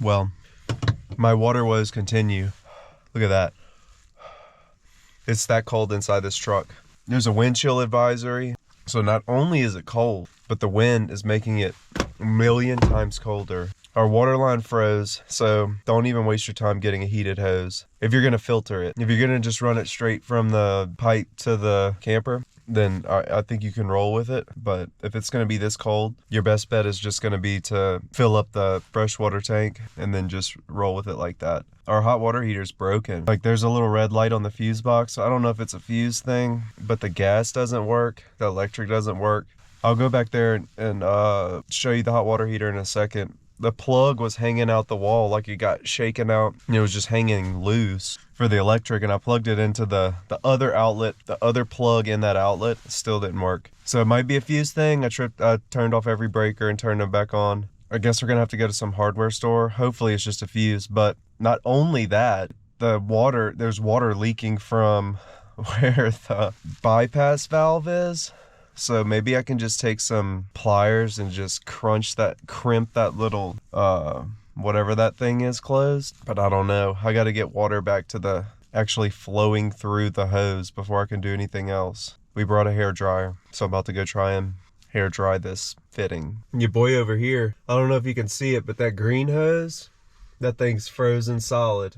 Well, my water woes continue. Look at that. It's that cold inside this truck. There's a wind chill advisory. So not only is it cold, but the wind is making it a million times colder. Our water line froze, so don't even waste your time getting a heated hose. If you're gonna filter it, if you're gonna just run it straight from the pipe to the camper, then I think you can roll with it. But if it's gonna be this cold, your best bet is just gonna be to fill up the freshwater tank and then just roll with it like that. Our hot water heater's broken. Like, there's a little red light on the fuse box. I don't know if it's a fuse thing, but the gas doesn't work. The electric doesn't work. I'll go back there and show you the hot water heater in a second. The plug was hanging out the wall, like it got shaken out. It was just hanging loose for the electric, and I plugged it into the other outlet. The other plug in that outlet still didn't work. So it might be a fuse thing. I turned off every breaker and turned them back on. I guess we're gonna have to go to some hardware store. Hopefully it's just a fuse. But not only that, there's water leaking from where the bypass valve is. So maybe I can just take some pliers and just crimp that little, whatever that thing is closed. But I don't know. I got to get water back to the actually flowing through the hose before I can do anything else. We brought a hair dryer, so I'm about to go try and hair dry this fitting. Your boy over here, I don't know if you can see it, but that green hose, that thing's frozen solid.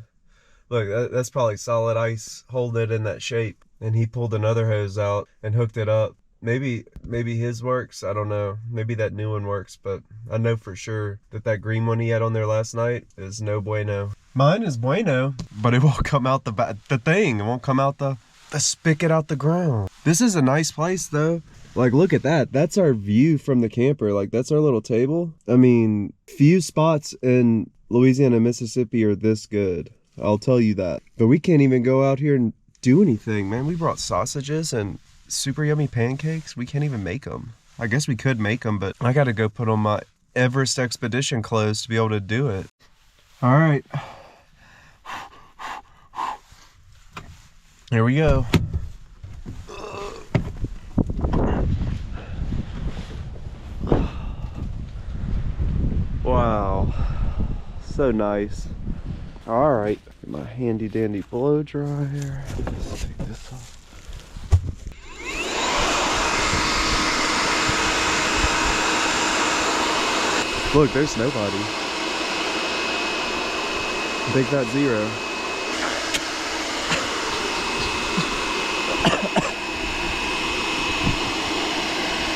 Look, that's probably solid ice holding it in that shape. And he pulled another hose out and hooked it up. Maybe his works, I don't know. Maybe that new one works, but I know for sure that green one he had on there last night is no bueno. Mine is bueno, but it won't come out the thing. It won't come out the spigot out the ground. This is a nice place though. Like, look at that. That's our view from the camper. Like, that's our little table. I mean, few spots in Louisiana and Mississippi are this good. I'll tell you that. But we can't even go out here and do anything, man. We brought sausages and super yummy pancakes. We can't even make them. I guess we could make them, but I gotta go put on my Everest expedition clothes to be able to do it. All right. Here we go. Wow. So nice. All right. My handy dandy blow dryer. Let's take this off. Look, there's nobody. Big fat zero.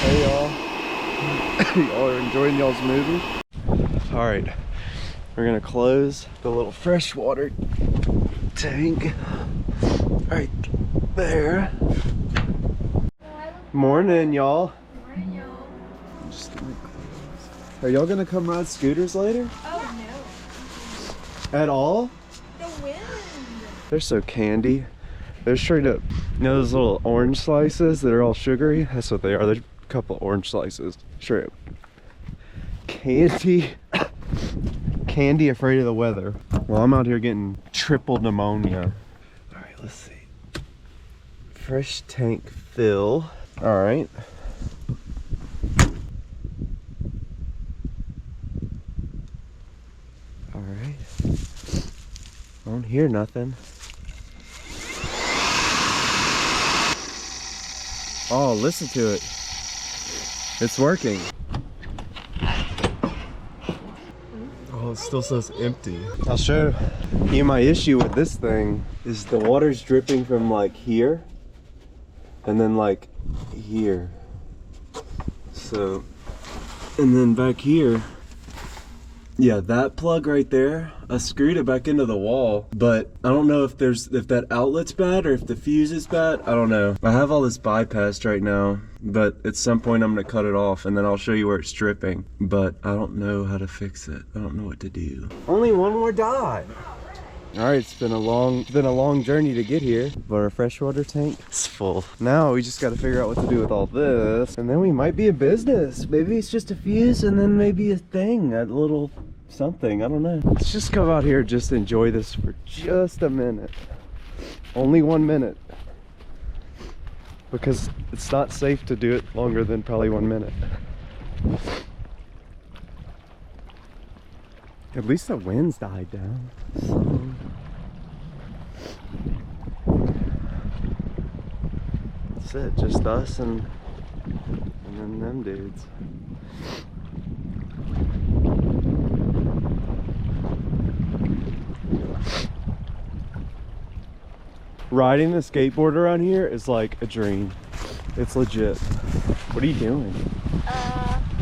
Hey y'all. Y'all are enjoying y'all's movie? Alright. We're gonna close the little freshwater tank right there. Morning, y'all. Morning, y'all. Are y'all gonna come ride scooters later? Oh no. At all? The wind. They're so candy. They're straight up, you know those little orange slices that are all sugary? That's what they are. They're a couple orange slices. Straight up. Candy. Candy afraid of the weather. Well, I'm out here getting triple pneumonia. All right, let's see. Fresh tank fill. All right. All right. I don't hear nothing. Oh, listen to it. It's working. Oh, it still says empty. I'll show you my issue with this thing is the water's dripping from like here and then like here. So, and then back here. Yeah, that plug right there, I screwed it back into the wall, but I don't know if that outlet's bad or if the fuse is bad. I don't know. I have all this bypassed right now, but at some point I'm gonna cut it off and then I'll show you where it's dripping. But I don't know how to fix it. I don't know what to do. Only one more dive. All right, it's been a long journey to get here, but our freshwater tank is full. Now we just got to figure out what to do with all this, and then we might be a business. Maybe it's just a fuse, and then maybe a thing, a little something. I don't know. Let's just come out here, just enjoy this for just a minute. Only 1 minute, because it's not safe to do it longer than probably 1 minute. At least the wind's died down. So... That's it, just us and then them dudes. Riding the skateboard around here is like a dream. It's legit. What are you doing?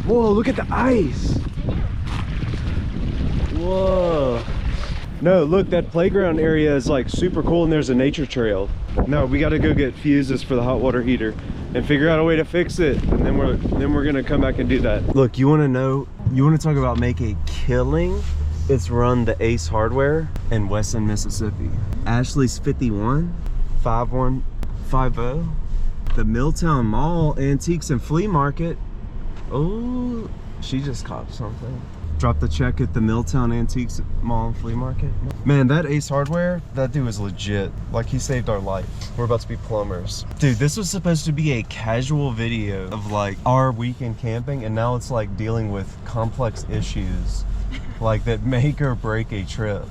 Whoa, look at the ice! Whoa. No, look, that playground area is like super cool and there's a nature trail. No, we gotta go get fuses for the hot water heater and figure out a way to fix it. And then we're gonna come back and do that. Look, you wanna talk about make a killing? It's run the Ace Hardware in Wesson, Mississippi. Ashley's 51, 5150. The Milltown Mall Antiques and Flea Market. Oh, she just copped something. Dropped the check at the Milltown Antiques Mall and Flea Market. Man, that Ace Hardware, that dude was legit. Like, he saved our life. We're about to be plumbers. Dude, this was supposed to be a casual video of like our weekend camping, and now it's like dealing with complex issues like that make or break a trip.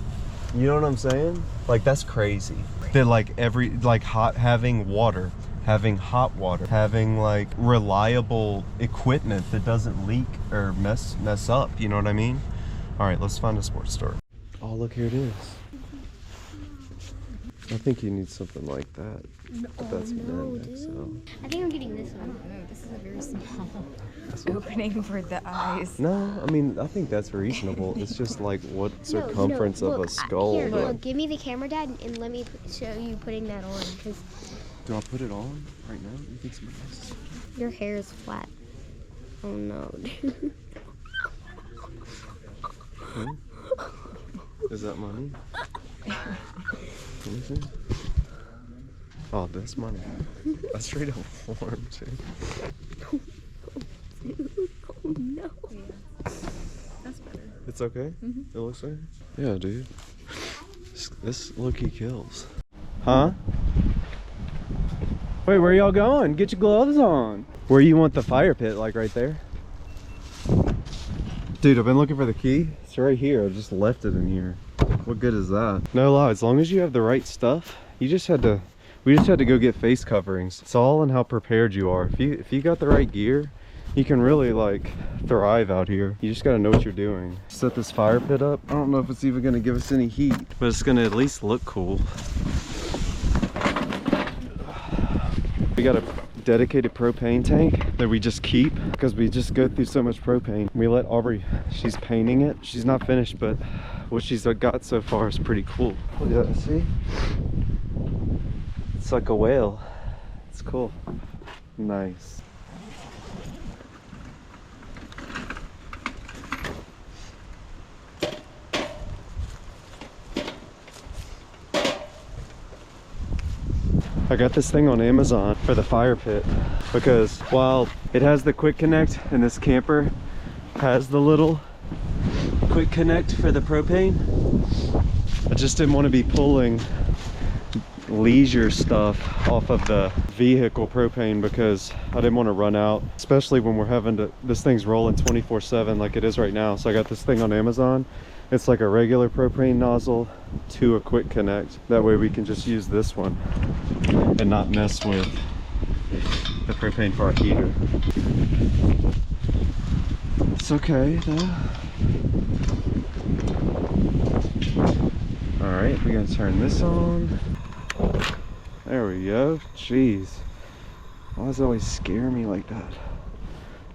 You know what I'm saying? Like, that's crazy. That like having water, having hot water, having like reliable equipment that doesn't leak or mess up, you know what I mean? All right, let's find a sports store. Oh, look, here it is. I think you need something like that. But that's magnetic, so. I think I'm getting this one. No, this is a very small opening for the eyes. No, I mean, I think that's reasonable. It's just like what circumference of a skull. Here, look, give me the camera, Dad, and let me show you putting that on. Cause do I put it on right now? You think somebody else? your hair is flat. Oh no. Is that money? Let me see. Oh, that's money. That's straight up warm too. Oh no. That's better. It's okay? It looks okay? Yeah, dude. This low-key kills. Huh? Wait, where y'all going? Get your gloves on. Where you want the fire pit, like right there? Dude, I've been looking for the key. It's right here. I just left it in here. What good is that? No lie, as long as you have the right stuff, we just had to go get face coverings. It's all in how prepared you are. If you got the right gear, you can really like thrive out here. You just gotta know what you're doing. Set this fire pit up. I don't know if it's even gonna give us any heat, but it's gonna at least look cool. We got a dedicated propane tank that we just keep because we just go through so much propane. We let Aubrey, she's painting it. She's not finished, but what she's got so far is pretty cool. Yeah, see? It's like a whale. It's cool. Nice. I got this thing on Amazon for the fire pit because while it has the quick connect and this camper has the little quick connect for the propane, I just didn't want to be pulling leisure stuff off of the vehicle propane because I didn't want to run out, especially when we're having to, this thing's rolling 24/7 like it is right now. So I got this thing on Amazon. It's like a regular propane nozzle to a quick connect. That way we can just use this one and not mess with the propane for our heater. It's okay though. All right, we're gonna turn this on. There we go. Jeez, why does it always scare me like that?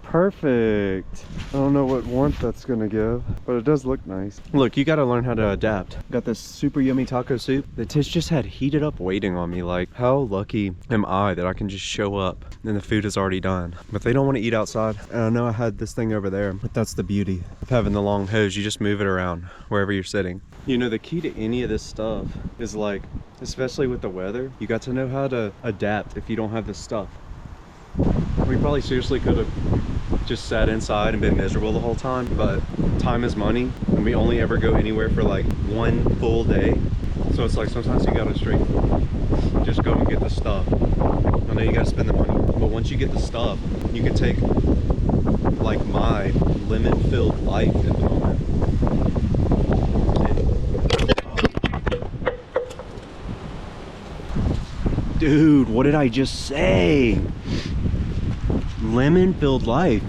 Perfect. I don't know what warmth that's gonna give, but it does look nice. Look, you gotta learn how to adapt. Got this super yummy taco soup that Tish just had heated up waiting on me. Like, how lucky am I that I can just show up and the food is already done? But they don't want to eat outside. And I know I had this thing over there, but that's the beauty of having the long hose. You just move it around wherever you're sitting. You know, the key to any of this stuff is like, especially with the weather, you got to know how to adapt if you don't have this stuff. We probably seriously could have just sat inside and been miserable the whole time, but time is money and we only ever go anywhere for like one full day. So it's like sometimes you gotta straight just go and get the stuff. I know you gotta spend the money, but once you get the stuff, you can take like my limit-filled life at the moment Dude, what did I just say? Lemon-filled life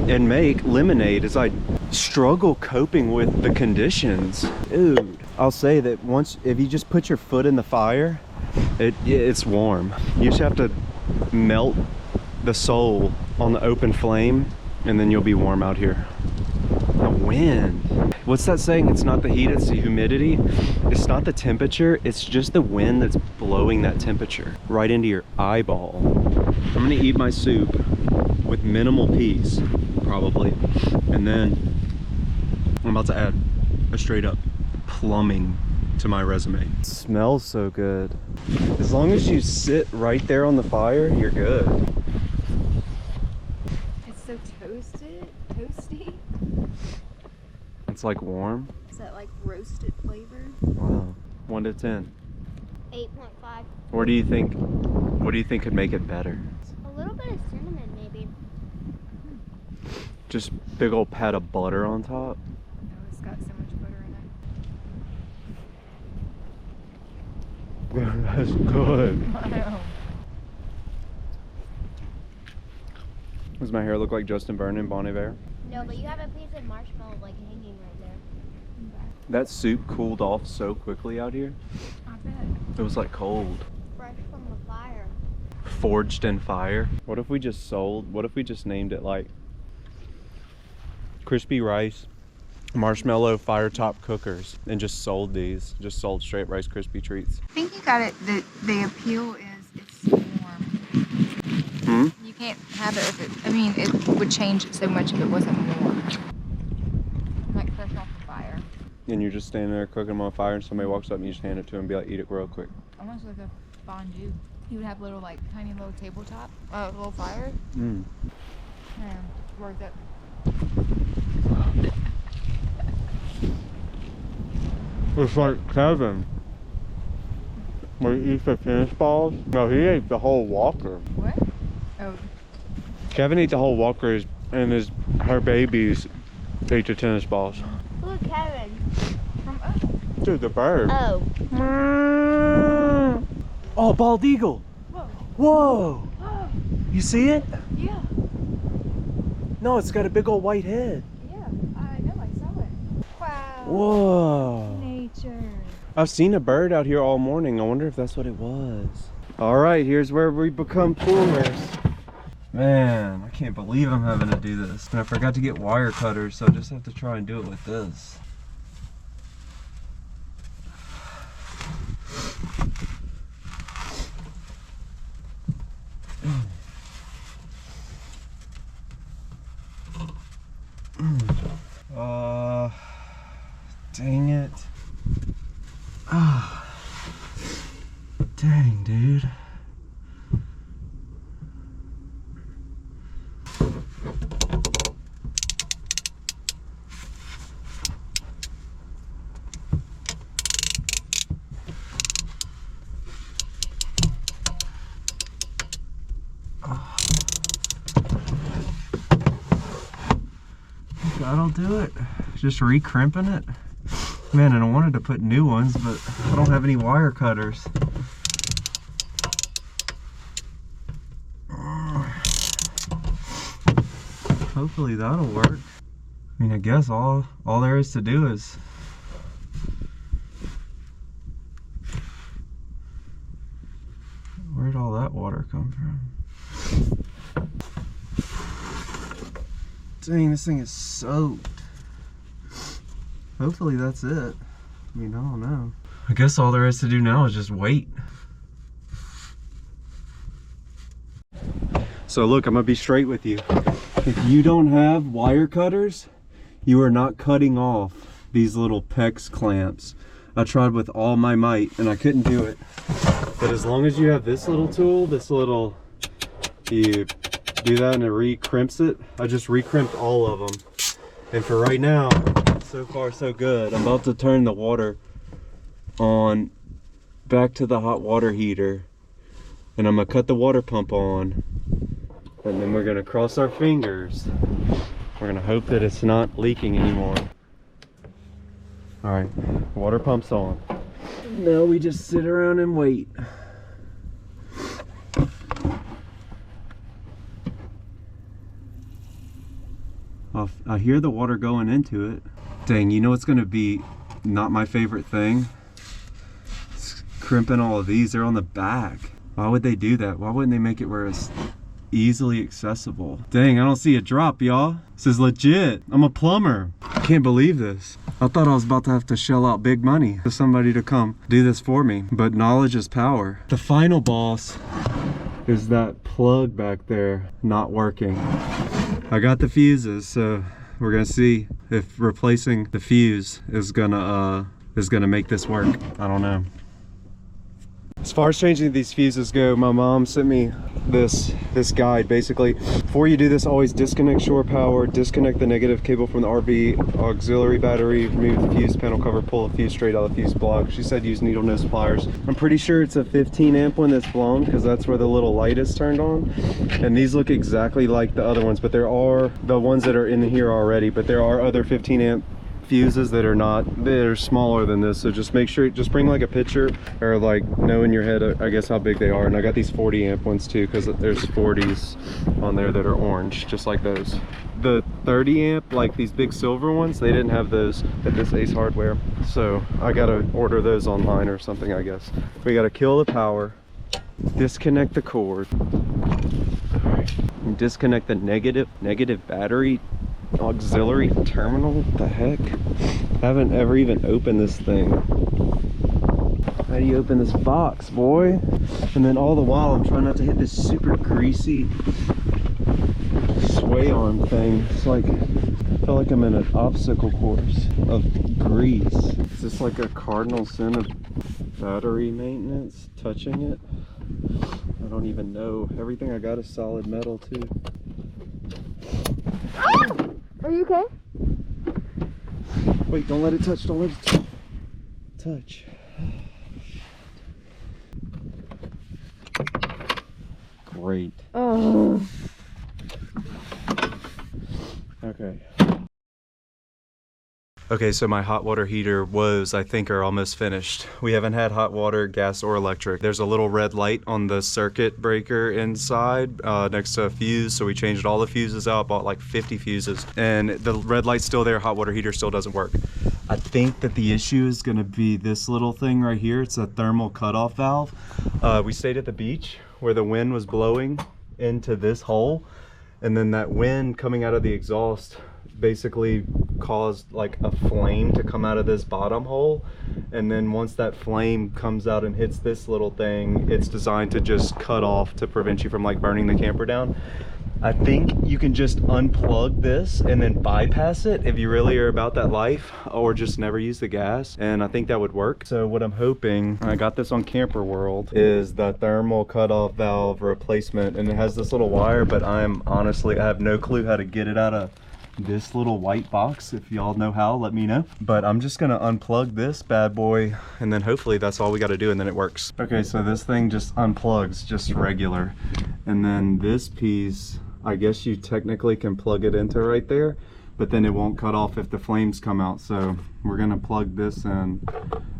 and make lemonade as I struggle coping with the conditions. Dude, I'll say that if you just put your foot in the fire, it's warm. You just have to melt the soul on the open flame and then you'll be warm out here. The wind. What's that saying? It's not the heat, it's the humidity. It's not the temperature, it's just the wind that's blowing that temperature right into your eyeball. I'm gonna eat my soup with minimal peas, probably. And then I'm about to add a straight up plumbing to my resume. It smells so good. As long as you sit right there on the fire, you're good. It's so toasty. It's like warm. Is that like roasted flavor? Wow. 1 to 10. 8.5. What do you think could make it better? A little bit of cinnamon, maybe. Just big old pat of butter on top. No, it's got so much butter in it. That's good. I know. Does my hair look like Justin Vernon and Bon Iver? No, but you have a piece of marshmallow like hanging right there. That soup cooled off so quickly out here. I bet. It was like cold. Fresh from the fire. Forged in fire. What if we just named it like crispy rice, marshmallow fire top cookers and just sold straight Rice Krispie treats? I think you got it. The appeal is it's warm. You can't have it if it. I mean, it would change it so much if it wasn't warm. Like fresh off the fire. And you're just standing there cooking them on fire and somebody walks up and you just hand it to them and be like, eat it real quick. Almost like a fondue. You would have little like tiny little tabletop, little fire. Mm. Yeah, worth it. It's like Kevin. When he eats the tennis balls. No, he ate the whole Walker. What? Oh. Kevin ate the whole Walker and her babies ate the tennis balls. Look, Kevin. From us. Dude, the bird. Oh. Oh, bald eagle. Whoa. Whoa. You see it? Yeah. No, it's got a big old white head. Yeah. I know. I saw it. Wow. Whoa. Nature. I've seen a bird out here all morning. I wonder if that's what it was. All right, here's where we become poolers. Man, I can't believe I'm having to do this. And I forgot to get wire cutters, so I just have to try and do it with this. Dang it. Ah, dang, dude. That'll do it. Just re-crimping it. Man, and I wanted to put new ones, but I don't have any wire cutters. Hopefully that'll work. I mean, I guess all there is to do is where'd all that water come from? Dang, this thing is soaked. Hopefully that's it. I mean, I don't know. I guess all there is to do now is just wait. So look, I'm gonna be straight with you. If you don't have wire cutters, you are not cutting off these little PEX clamps. I tried with all my might and I couldn't do it. But as long as you have this little tool, you do that and it re-crimps it. I just re-crimped all of them. And for right now, so far so good. I'm about to turn the water on back to the hot water heater. And I'm gonna cut the water pump on. And then we're gonna cross our fingers. We're gonna hope that it's not leaking anymore. All right, water pump's on. Now we just sit around and wait. I hear the water going into it. Dang, you know what's gonna be not my favorite thing? It's crimping all of these. They're on the back. Why would they do that? Why wouldn't they make it where it's easily accessible? Dang, I don't see a drop, y'all. This is legit. I'm a plumber. I can't believe this. I thought I was about to have to shell out big money for somebody to come do this for me, but knowledge is power. The final boss is that plug back there not working. I got the fuses, so we're gonna see if replacing the fuse is gonna make this work. I don't know. As far as changing these fuses go, my mom sent me this guide. Basically, before you do this, always disconnect shore power, disconnect the negative cable from the RV auxiliary battery, remove the fuse panel cover, pull the fuse straight out of the fuse block. She said use needle nose pliers. I'm pretty sure it's a 15 amp one that's blown, because that's where the little light is turned on. And these look exactly like the other ones, but there are the ones that are in here already, but there are other 15 amp fuses that are not, they're smaller than this. So just make sure, just bring like a picture or like know in your head, I guess, how big they are. And I got these 40 amp ones too, because there's 40s on there that are orange, just like those. The 30 amp, like these big silver ones, they didn't have those at this Ace Hardware, so I gotta order those online or something, I guess. We gotta kill the power, disconnect the cord, and disconnect the negative battery auxiliary terminal. What the heck? I haven't ever even opened this thing. How do you open this box, boy? And then all the while I'm trying not to hit this super greasy sway arm thing. It's like, I feel like I'm in an obstacle course of grease. Is this like a cardinal sin of battery maintenance, touching it? I don't even know. Everything I got is solid metal too. Are you okay? Wait, don't let it touch, don't let it touch. Great. Oh. Okay. Okay, so my hot water heater was, I think, are almost finished. We haven't had hot water, gas, or electric. There's a little red light on the circuit breaker inside next to a fuse, so we changed all the fuses out, bought like 50 fuses, and the red light's still there, hot water heater still doesn't work. I think that the issue is gonna be this little thing right here. It's a thermal cutoff valve. We stayed at the beach where the wind was blowing into this hole, and then that wind coming out of the exhaust basically caused like a flame to come out of this bottom hole, and then once that flame comes out and hits this little thing, it's designed to just cut off to prevent you from like burning the camper down. I think you can just unplug this and then bypass it if you really are about that life, or just never use the gas, and I think that would work. So what I'm hoping, I got this on Camper World, is the thermal cutoff valve replacement, and it has this little wire, but I have no clue how to get it out of this little white box. If y'all know how, let me know. But I'm just gonna unplug this bad boy, and then hopefully that's all we got to do, and then it works. Okay, so this thing just unplugs, just regular, and then this piece, I guess you technically can plug it into right there, but then it won't cut off if the flames come out. So we're gonna plug this in,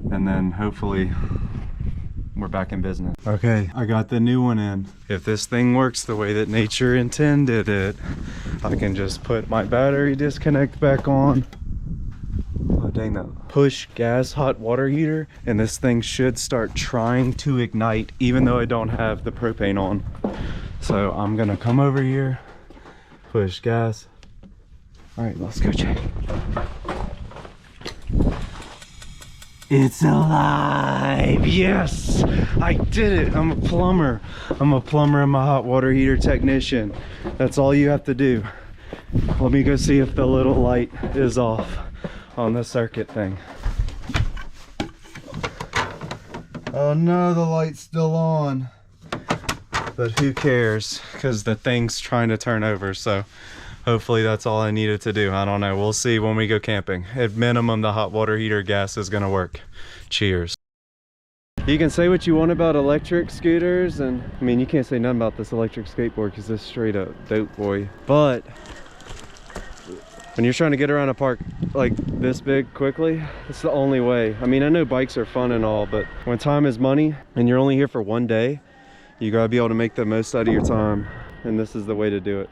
and then hopefully we're back in business. Okay, I got the new one in. If this thing works the way that nature intended it, I can just put my battery disconnect back on. Oh dang, that push gas hot water heater, and this thing should start trying to ignite even though I don't have the propane on. So I'm gonna come over here, push gas. All right, let's go check. It's alive! Yes! I did it! I'm a plumber. I'm a plumber and a hot water heater technician. That's all you have to do. Let me go see if the little light is off on the circuit thing. Oh no, the light's still on. But who cares? Because the thing's trying to turn over, so hopefully that's all I needed to do. I don't know. We'll see when we go camping. At minimum, the hot water heater gas is gonna work. Cheers. You can say what you want about electric scooters, and I mean, you can't say nothing about this electric skateboard because it's straight up dope, boy. But when you're trying to get around a park like this big quickly, it's the only way. I mean, I know bikes are fun and all, but when time is money and you're only here for one day, you gotta be able to make the most out of your time, and this is the way to do it.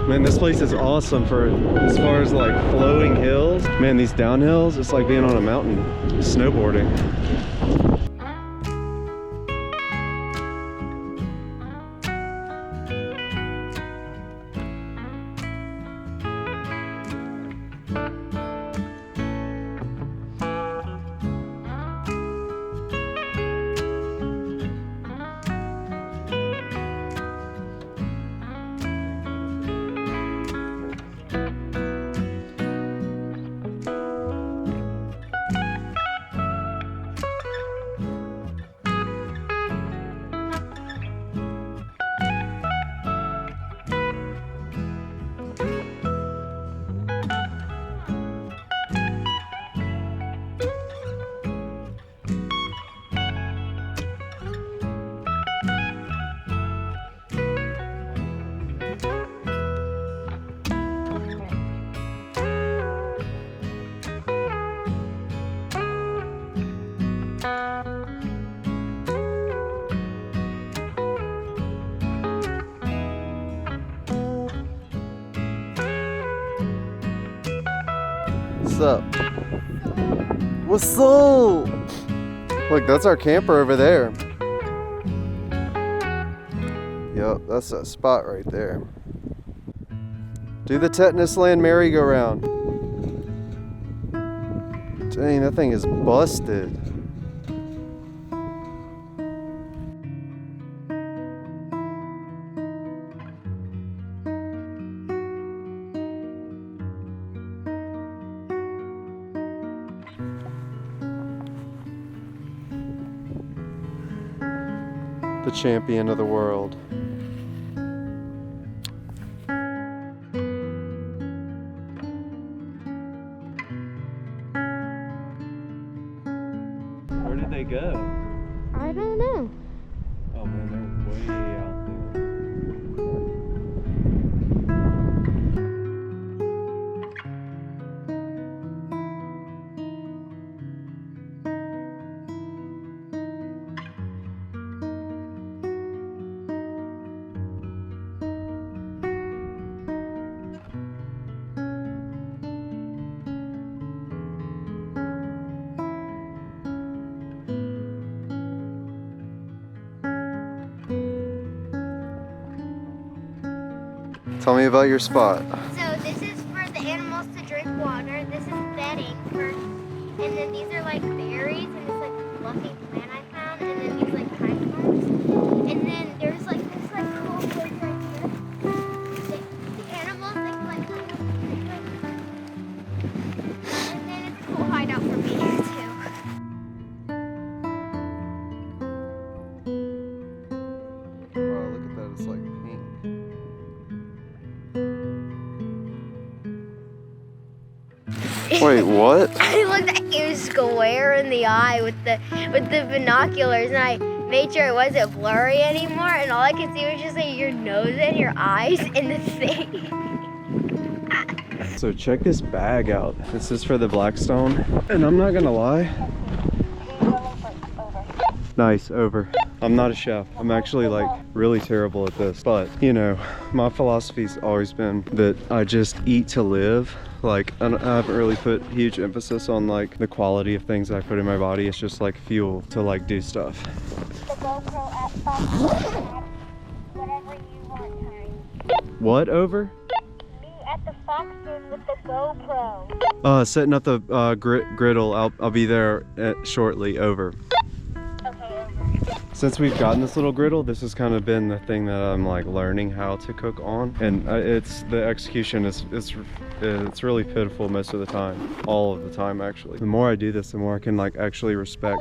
Man, this place is awesome for as far as like flowing hills. Man, these downhills, it's like being on a mountain snowboarding. What's up? What's up? Look, that's our camper over there. Yep, that's that spot right there. Do the Tetanus Land merry-go-round. Dang, that thing is busted. The champion of the world. Where did they go? I don't know. Oh man, they're way out there. Tell me about your spot. So this is for the animals to drink water. This is bedding for, and then these are like berries, and it's like a fluffy plant I found, and then these like pine cones, and then there's like this like cool place right here. The animals they can like kind of, and then it's a cool hideout for me too. Wow, look at that, it's like pink. Wait, what? I looked at you square in the eye with the binoculars, and I made sure it wasn't blurry anymore, and all I could see was just like your nose and your eyes and the thing. So check this bag out. This is for the Blackstone, and I'm not gonna lie. Nice, over. I'm not a chef. I'm actually like really terrible at this. But you know, my philosophy's always been that I just eat to live. Like I haven't really put huge emphasis on like the quality of things I put in my body. It's just like fuel to like do stuff. The GoPro at Fox, whatever you want, time. What over? Me at the Fox room with the GoPro. Setting up the griddle. I'll be there shortly. Over. Okay, over. Since we've gotten this little griddle, this has kind of been the thing that I'm like learning how to cook on, and the execution is it's really pitiful most of the time, all of the time actually. The more I do this, the more I can like actually respect.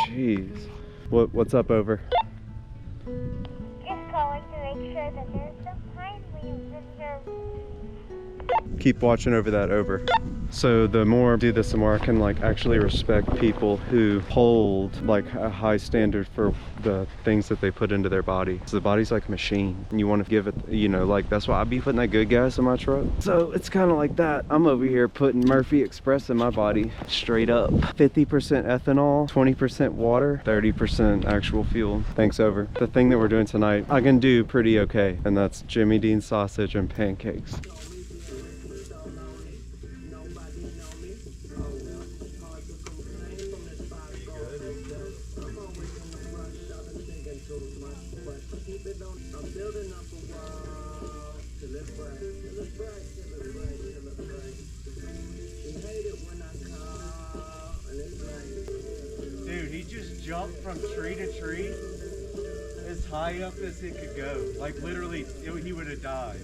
Jeez, what's up, over? Just calling to make sure that there's some pine leaves in here. Keep watching over that, over. So the more I do this, the more I can like actually respect people who hold like a high standard for the things that they put into their body. So the body's like a machine, and you want to give it, you know, like that's why I be putting that good gas in my truck. So it's kind of like that. I'm over here putting Murphy Express in my body, straight up. 50% ethanol, 20% water, 30% actual fuel. Thanks, over. The thing that we're doing tonight, I can do pretty okay, and that's Jimmy Dean sausage and pancakes. Dude, he just jumped from tree to tree as high up as it could go. Like literally, he would have died.